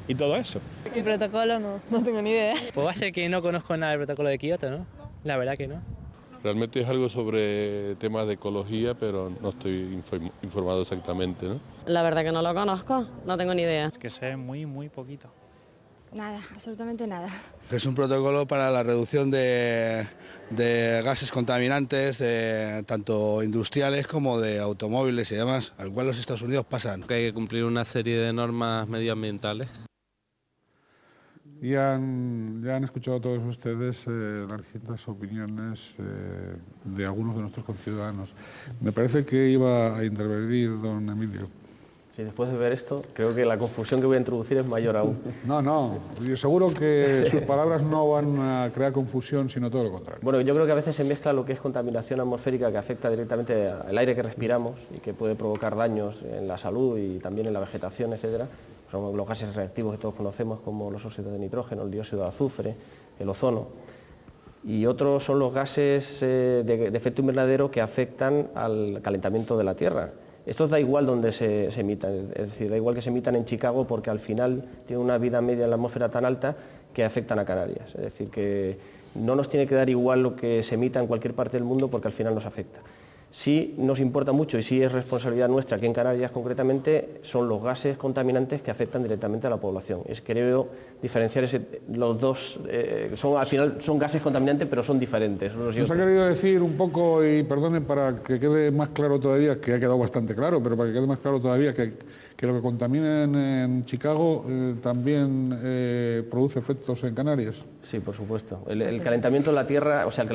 Y todo eso. El protocolo no tengo ni idea. Pues va a ser que no conozco nada del protocolo de Kioto, ¿no? La verdad que no. Realmente es algo sobre temas de ecología, pero no estoy informado exactamente, ¿no? La verdad que no lo conozco, no tengo ni idea. Es que sé muy poquito. Nada, absolutamente nada. Es un protocolo para la reducción de gases contaminantes, tanto industriales como de automóviles y demás, al cual los Estados Unidos pasan. Que hay que cumplir una serie de normas medioambientales. Ya han escuchado todos ustedes las distintas opiniones de algunos de nuestros conciudadanos. Me parece que iba a intervenir don Emilio. Sí, después de ver esto, creo que la confusión que voy a introducir es mayor aún. No, yo seguro que sus palabras no van a crear confusión, sino todo lo contrario. Bueno, yo creo que a veces se mezcla lo que es contaminación atmosférica que afecta directamente al aire que respiramos y que puede provocar daños en la salud y también en la vegetación, etcétera. Son los gases reactivos que todos conocemos como los óxidos de nitrógeno, el dióxido de azufre, el ozono. Y otros son los gases de efecto invernadero que afectan al calentamiento de la Tierra. Estos da igual donde se emitan, es decir, da igual que se emitan en Chicago porque al final tienen una vida media en la atmósfera tan alta que afectan a Canarias. Es decir, que no nos tiene que dar igual lo que se emita en cualquier parte del mundo porque al final nos afecta. Sí nos importa mucho y sí es responsabilidad nuestra, aquí en Canarias concretamente, son los gases contaminantes que afectan directamente a la población. Creo diferenciar los dos, al final son gases contaminantes pero son diferentes. Nos ha querido decir un poco, y perdonen para que quede más claro todavía, que ha quedado bastante claro, pero para que quede más claro todavía que lo que contamina en Chicago también produce efectos en Canarias. Sí, por supuesto. El calentamiento de la Tierra, o sea, el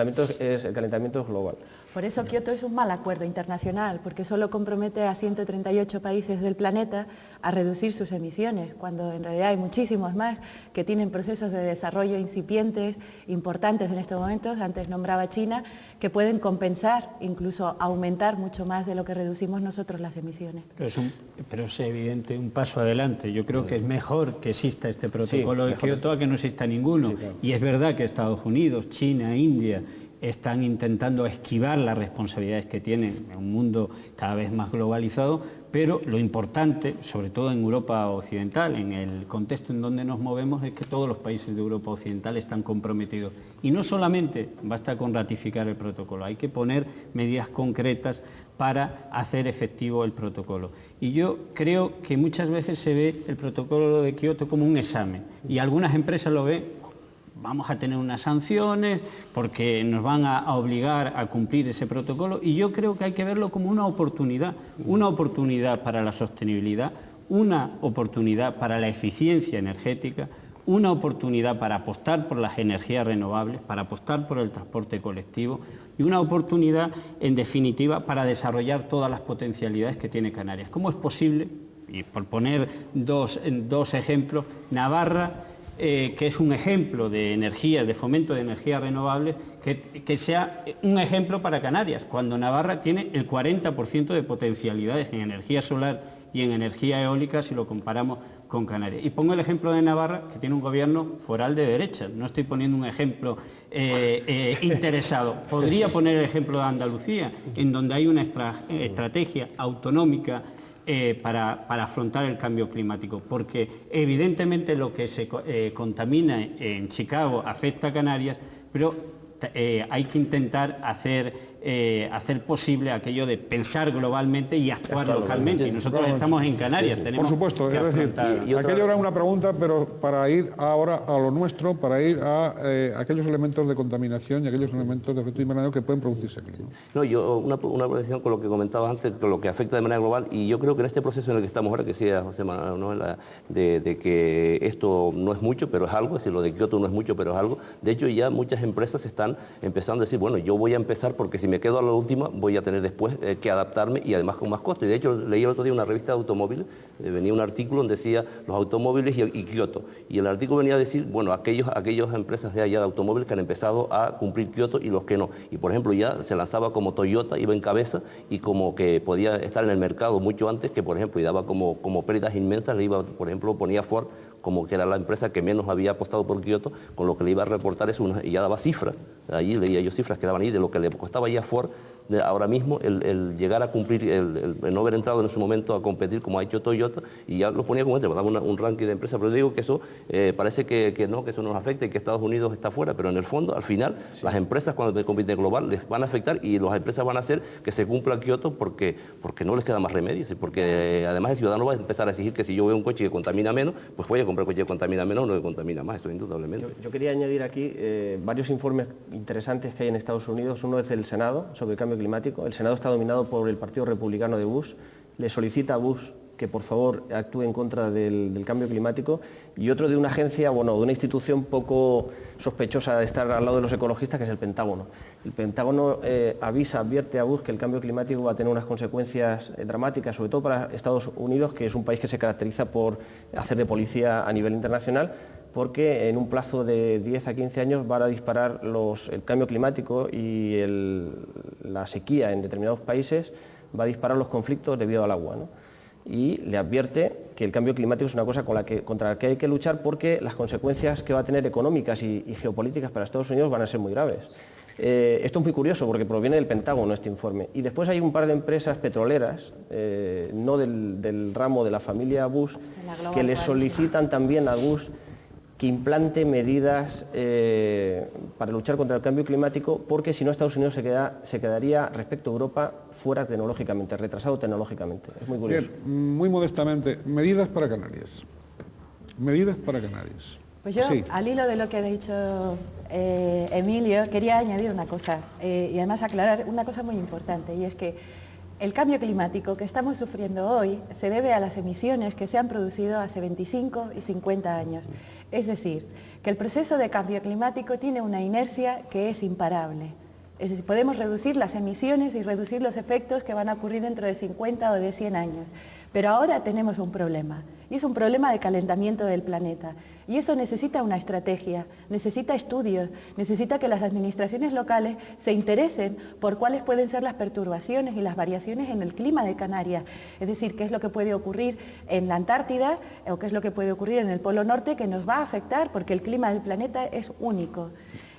calentamiento es global. Por eso Kioto es un mal acuerdo internacional, porque solo compromete a 138 países del planeta a reducir sus emisiones, cuando en realidad hay muchísimos más que tienen procesos de desarrollo incipientes, importantes en estos momentos, antes nombraba China, que pueden compensar, incluso aumentar mucho más de lo que reducimos nosotros las emisiones. Pero es evidente un paso adelante. Yo creo que es mejor que exista este protocolo de Kioto a que no exista ninguno. Sí, claro. Y es verdad que Estados Unidos, China, India están intentando esquivar las responsabilidades que tienen en un mundo cada vez más globalizado, pero lo importante, sobre todo en Europa Occidental, en el contexto en donde nos movemos, es que todos los países de Europa Occidental están comprometidos. Y no solamente basta con ratificar el protocolo, hay que poner medidas concretas para hacer efectivo el protocolo. Y yo creo que muchas veces se ve el protocolo de Kioto como un examen, y algunas empresas lo ven vamos a tener unas sanciones porque nos van a obligar a cumplir ese protocolo, y yo creo que hay que verlo como una oportunidad para la sostenibilidad, una oportunidad para la eficiencia energética, una oportunidad para apostar por las energías renovables, para apostar por el transporte colectivo y una oportunidad, en definitiva, para desarrollar todas las potencialidades que tiene Canarias. ¿Cómo es posible? Y por poner dos ejemplos, Navarra, que es un ejemplo de energías, de fomento de energías renovables, que sea un ejemplo para Canarias, cuando Navarra tiene el 40% de potencialidades en energía solar y en energía eólica si lo comparamos con Canarias. Y pongo el ejemplo de Navarra, que tiene un gobierno foral de derecha. No estoy poniendo un ejemplo interesado. Podría poner el ejemplo de Andalucía, en donde hay una estrategia autonómica para afrontar el cambio climático, porque evidentemente lo que se contamina en Chicago afecta a Canarias, pero hay que intentar hacer posible aquello de pensar globalmente y actuar localmente. Y nosotros estamos en Canarias, tenemos por supuesto, que es decir, aquello era una pregunta, pero para ir ahora a lo nuestro, para ir a aquellos elementos de contaminación y aquellos elementos de efecto invernadero que pueden producirse aquí. No, yo una precisión con lo que comentabas antes, con lo que afecta de manera global, y yo creo que en este proceso en el que estamos ahora, que decía José Manuel, de que esto no es mucho, pero es algo, es decir, lo de Kioto no es mucho, pero es algo. De hecho, ya muchas empresas están empezando a decir, bueno, yo voy a empezar porque si me quedo a la última voy a tener después que adaptarme y además con más costo. Y de hecho leí el otro día una revista de automóviles, venía un artículo donde decía los automóviles y Kioto. Y el artículo venía a decir, bueno, aquellas empresas de allá de automóviles que han empezado a cumplir Kioto y los que no. Y por ejemplo ya se lanzaba como Toyota, iba en cabeza y como que podía estar en el mercado mucho antes, que por ejemplo y daba como pérdidas inmensas, le iba, por ejemplo, ponía Ford como que era la empresa que menos había apostado por Kioto, con lo que le iba a reportar y ya daba cifras, allí leía yo cifras que daban ahí de lo que le costaba ya a Ford ahora mismo el llegar a cumplir, el no haber entrado en su momento a competir como ha hecho Toyota, y ya lo ponía como daba un ranking de empresas, pero digo que eso parece que no, que eso nos afecta y que Estados Unidos está fuera, pero en el fondo, al final, las empresas cuando compiten global les van a afectar y las empresas van a hacer que se cumpla Kioto porque no les queda más remedio, porque además el ciudadano va a empezar a exigir que si yo veo un coche que contamina menos, pues voy a comprar un coche que contamina menos o no que contamina más, esto indudablemente. Yo quería añadir aquí varios informes interesantes que hay en Estados Unidos. Uno es del Senado sobre el cambio climático. El Senado está dominado por el Partido Republicano de Bush. Le solicita a Bush que por favor actúe en contra del cambio climático, y otro de una agencia, de una institución poco sospechosa de estar al lado de los ecologistas, que es el Pentágono. El Pentágono advierte a Bush que el cambio climático va a tener unas consecuencias dramáticas, sobre todo para Estados Unidos, que es un país que se caracteriza por hacer de policía a nivel internacional, porque en un plazo de 10 a 15 años van a disparar el cambio climático y la sequía en determinados países, va a disparar los conflictos debido al agua, ¿no? Y le advierte que el cambio climático es una cosa contra la que hay que luchar, porque las consecuencias que va a tener económicas y geopolíticas para Estados Unidos van a ser muy graves. Esto es muy curioso porque proviene del Pentágono este informe. Y después hay un par de empresas petroleras, no del ramo de la familia Bush, que le solicitan también a Bush que implante medidas para luchar contra el cambio climático, porque si no Estados Unidos se quedaría respecto a Europa fuera tecnológicamente, retrasado tecnológicamente. Es muy curioso. Bien, muy modestamente, medidas para Canarias. Medidas para Canarias. Pues yo, sí, al hilo de lo que ha dicho Emilio, quería añadir una cosa y además aclarar una cosa muy importante, y es que el cambio climático que estamos sufriendo hoy se debe a las emisiones que se han producido hace 25 y 50 años. Es decir, que el proceso de cambio climático tiene una inercia que es imparable. Es decir, podemos reducir las emisiones y reducir los efectos que van a ocurrir dentro de 50 o de 100 años. Pero ahora tenemos un problema, y es un problema de calentamiento del planeta. Y eso necesita una estrategia, necesita estudios, necesita que las administraciones locales se interesen por cuáles pueden ser las perturbaciones y las variaciones en el clima de Canarias. Es decir, qué es lo que puede ocurrir en la Antártida o qué es lo que puede ocurrir en el Polo Norte, que nos va a afectar porque el clima del planeta es único.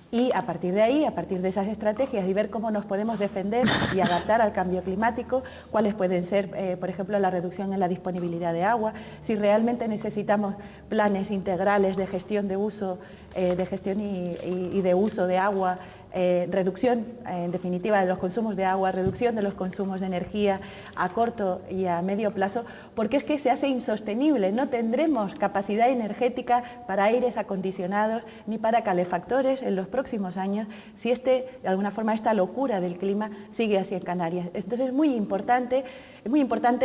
Y a partir de ahí, a partir de esas estrategias y ver cómo nos podemos defender y adaptar al cambio climático, cuáles pueden ser, por ejemplo, la reducción en la disponibilidad de agua, si realmente necesitamos planes integrales de gestión de uso, y de uso de agua reducción, en definitiva, de los consumos de agua, reducción de los consumos de energía a corto y a medio plazo, porque es que se hace insostenible. No tendremos capacidad energética para aires acondicionados ni para calefactores en los próximos años si de alguna forma esta locura del clima sigue así en Canarias. Entonces es muy importante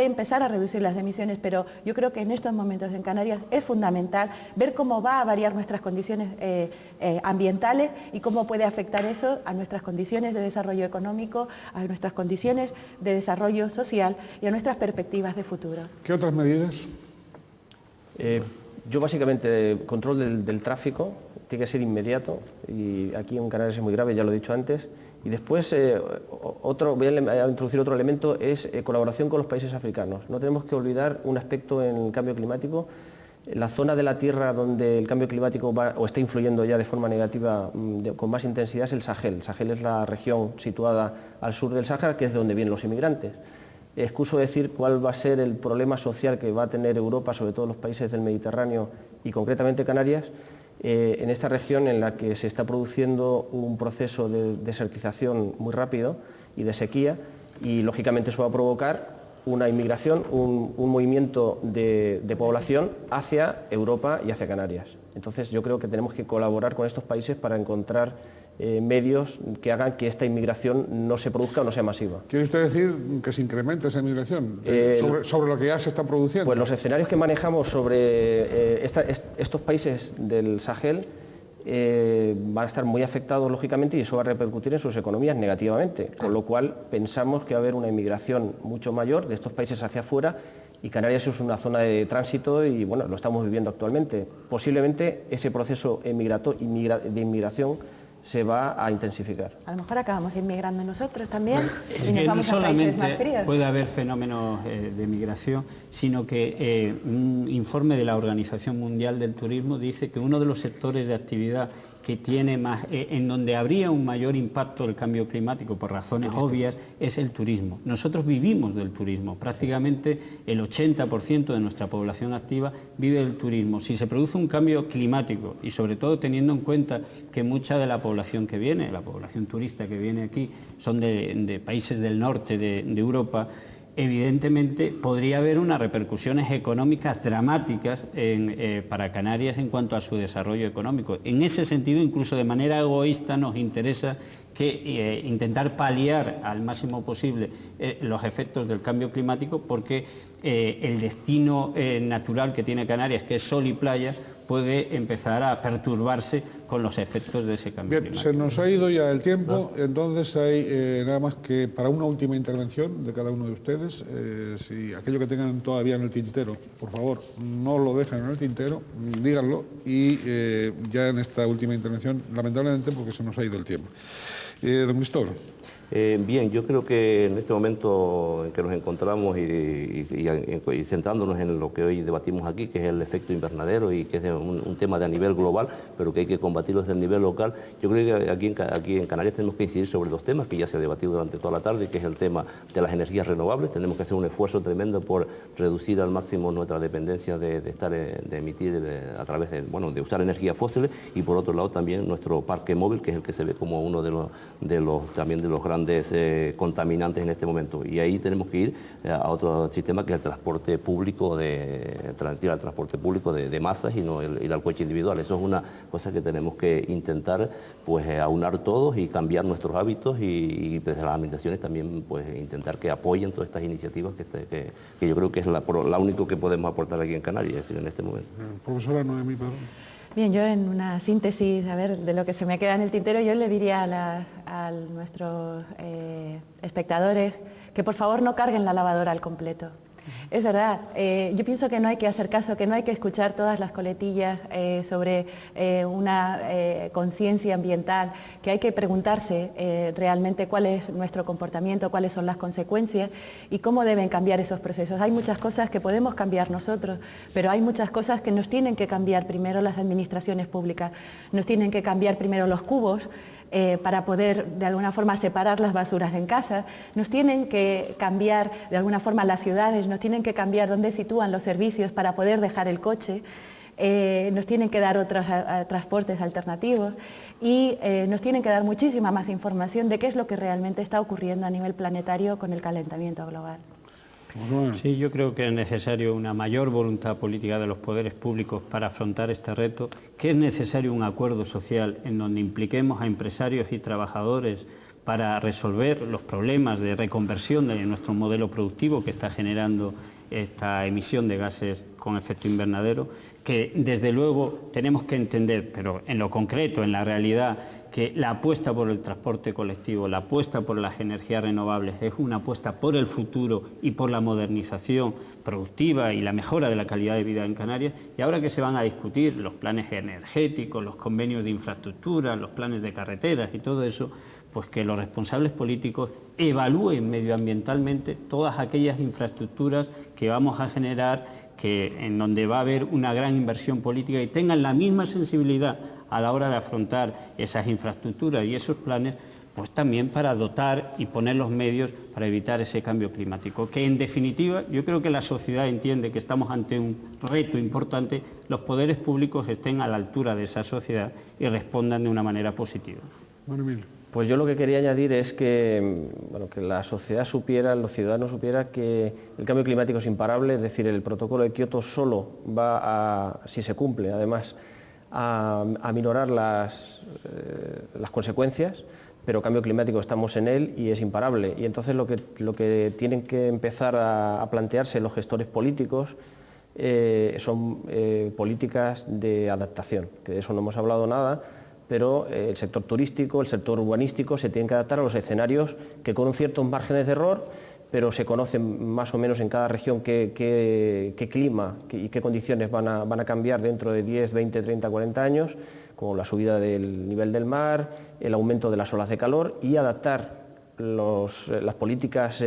empezar a reducir las emisiones, pero yo creo que en estos momentos en Canarias es fundamental ver cómo va a variar nuestras condiciones ambientales y cómo puede afectar eso a nuestras condiciones de desarrollo económico, a nuestras condiciones de desarrollo social y a nuestras perspectivas de futuro. ¿Qué otras medidas? Yo básicamente, control del tráfico tiene que ser inmediato y aquí en Canarias es muy grave, ya lo he dicho antes. Y después, voy a introducir otro elemento, es colaboración con los países africanos. No tenemos que olvidar un aspecto en el cambio climático. La zona de la Tierra donde el cambio climático está influyendo ya de forma negativa con más intensidad es el Sahel. El Sahel es la región situada al sur del Sáhara, que es de donde vienen los inmigrantes. Excuso decir cuál va a ser el problema social que va a tener Europa, sobre todo los países del Mediterráneo y concretamente Canarias, en esta región en la que se está produciendo un proceso de desertización muy rápido y de sequía, y lógicamente eso va a provocar una inmigración, un movimiento de población hacia Europa y hacia Canarias. Entonces yo creo que tenemos que colaborar con estos países para encontrar medios que hagan que esta inmigración no se produzca o no sea masiva. ¿Quiere usted decir que se incremente esa inmigración sobre lo que ya se está produciendo? Pues los escenarios que manejamos sobre estos países del Sahel van a estar muy afectados lógicamente y eso va a repercutir en sus economías negativamente, con lo cual pensamos que va a haber una inmigración mucho mayor de estos países hacia afuera y Canarias es una zona de tránsito y bueno, lo estamos viviendo actualmente. Posiblemente ese proceso de inmigración se va a intensificar. A lo mejor acabamos inmigrando nosotros también y nos vamos no a países más solamente fríos. puede haber fenómenos de migración, sino que un informe de la Organización Mundial del Turismo dice que uno de los sectores de actividad que tiene más, en donde habría un mayor impacto del cambio climático por razones obvias, es el turismo. Nosotros vivimos del turismo, prácticamente el 80% de nuestra población activa vive del turismo. Si se produce un cambio climático y sobre todo teniendo en cuenta que mucha de la población que viene, la población turista que viene aquí, son de países del norte de Europa, evidentemente podría haber unas repercusiones económicas dramáticas para Canarias en cuanto a su desarrollo económico. En ese sentido, incluso de manera egoísta, nos interesa intentar paliar al máximo posible los efectos del cambio climático porque el destino natural que tiene Canarias, que es sol y playa, puede empezar a perturbarse con los efectos de ese cambio climático. Se nos ha ido ya el tiempo, entonces hay nada más que para una última intervención de cada uno de ustedes, si aquello que tengan todavía en el tintero, por favor, no lo dejen en el tintero, díganlo y ya en esta última intervención, lamentablemente porque se nos ha ido el tiempo. Don Cristóbal. Bien, yo creo que en este momento en que nos encontramos y centrándonos en lo que hoy debatimos aquí, que es el efecto invernadero y que es un tema de a nivel global, pero que hay que combatirlo desde el nivel local, yo creo que aquí en Canarias tenemos que incidir sobre dos temas que ya se ha debatido durante toda la tarde, que es el tema de las energías renovables. Tenemos que hacer un esfuerzo tremendo por reducir al máximo nuestra dependencia de emitir a través de usar energías fósiles, y por otro lado también nuestro parque móvil, que es el que se ve como uno de los grandes contaminantes en este momento, y ahí tenemos que ir a otro sistema que es el transporte público de masas y no ir al coche individual. Eso es una cosa que tenemos que intentar aunar todos y cambiar nuestros hábitos y desde las administraciones también intentar que apoyen todas estas iniciativas que yo creo que es la único que podemos aportar aquí en Canarias, es decir, en este momento. Profesora Noemí Padrón. Bien, yo en una síntesis, de lo que se me queda en el tintero, yo le diría a nuestros espectadores que por favor no carguen la lavadora al completo. Es verdad, yo pienso que no hay que hacer caso, que no hay que escuchar todas las coletillas sobre una conciencia ambiental, que hay que preguntarse realmente cuál es nuestro comportamiento, cuáles son las consecuencias y cómo deben cambiar esos procesos. Hay muchas cosas que podemos cambiar nosotros, pero hay muchas cosas que nos tienen que cambiar primero las administraciones públicas, nos tienen que cambiar primero los cubos, para poder de alguna forma separar las basuras en casa, nos tienen que cambiar de alguna forma las ciudades, nos tienen que cambiar dónde sitúan los servicios para poder dejar el coche. nos tienen que dar otros transportes alternativos y nos tienen que dar muchísima más información de qué es lo que realmente está ocurriendo a nivel planetario con el calentamiento global. Sí, yo creo que es necesario una mayor voluntad política de los poderes públicos para afrontar este reto, que es necesario un acuerdo social en donde impliquemos a empresarios y trabajadores para resolver los problemas de reconversión de nuestro modelo productivo que está generando esta emisión de gases con efecto invernadero, que desde luego tenemos que entender, pero en lo concreto, en la realidad, que la apuesta por el transporte colectivo, la apuesta por las energías renovables es una apuesta por el futuro y por la modernización productiva y la mejora de la calidad de vida en Canarias. Y ahora que se van a discutir los planes energéticos, los convenios de infraestructura, los planes de carreteras y todo eso, pues que los responsables políticos evalúen medioambientalmente todas aquellas infraestructuras que vamos a generar, en donde va a haber una gran inversión política, y tengan la misma sensibilidad a la hora de afrontar esas infraestructuras y esos planes, pues también para dotar y poner los medios para evitar ese cambio climático, que en definitiva yo creo que la sociedad entiende que estamos ante un reto importante, los poderes públicos estén a la altura de esa sociedad y respondan de una manera positiva. Pues yo lo que quería añadir es que, bueno, que la sociedad supiera, los ciudadanos supieran que el cambio climático es imparable, es decir, el protocolo de Kioto solo va a, si se cumple además, a minorar las consecuencias, pero cambio climático estamos en él y es imparable. Y entonces lo que tienen que empezar a plantearse los gestores políticos son políticas de adaptación, que de eso no hemos hablado nada, pero el sector turístico, el sector urbanístico se tienen que adaptar a los escenarios que con ciertos márgenes de error, pero se conocen más o menos en cada región qué clima y qué condiciones van a cambiar dentro de 10, 20, 30, 40 años, como la subida del nivel del mar, el aumento de las olas de calor, y adaptar las políticas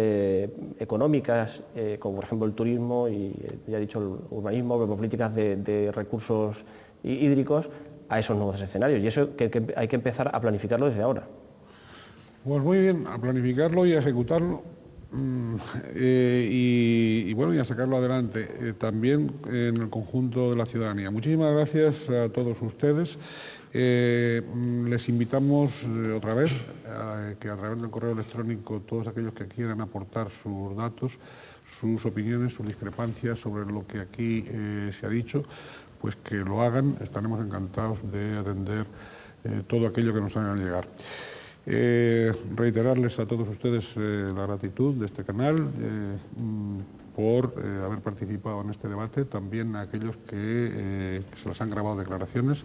económicas, como por ejemplo el turismo y ya he dicho el urbanismo, políticas de recursos hídricos, a esos nuevos escenarios, y eso que hay que empezar a planificarlo desde ahora. Pues muy bien, a planificarlo y a ejecutarlo y bueno, y a sacarlo adelante también en el conjunto de la ciudadanía. Muchísimas gracias a todos ustedes. Les invitamos otra vez que a través del correo electrónico todos aquellos que quieran aportar sus datos, sus opiniones, sus discrepancias sobre lo que aquí se ha dicho, pues que lo hagan. Estaremos encantados de atender todo aquello que nos hagan llegar. Reiterarles a todos ustedes la gratitud de este canal por haber participado en este debate, también a aquellos que se les han grabado declaraciones.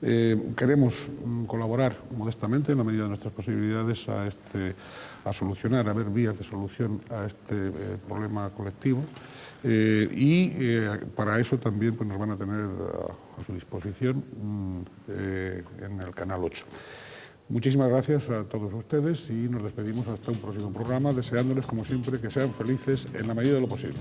Queremos colaborar modestamente, en la medida de nuestras posibilidades, a solucionar, a ver vías de solución a este problema colectivo. Para eso también pues, nos van a tener a su disposición en el canal 8. Muchísimas gracias a todos ustedes y nos despedimos hasta un próximo programa, deseándoles como siempre que sean felices en la medida de lo posible.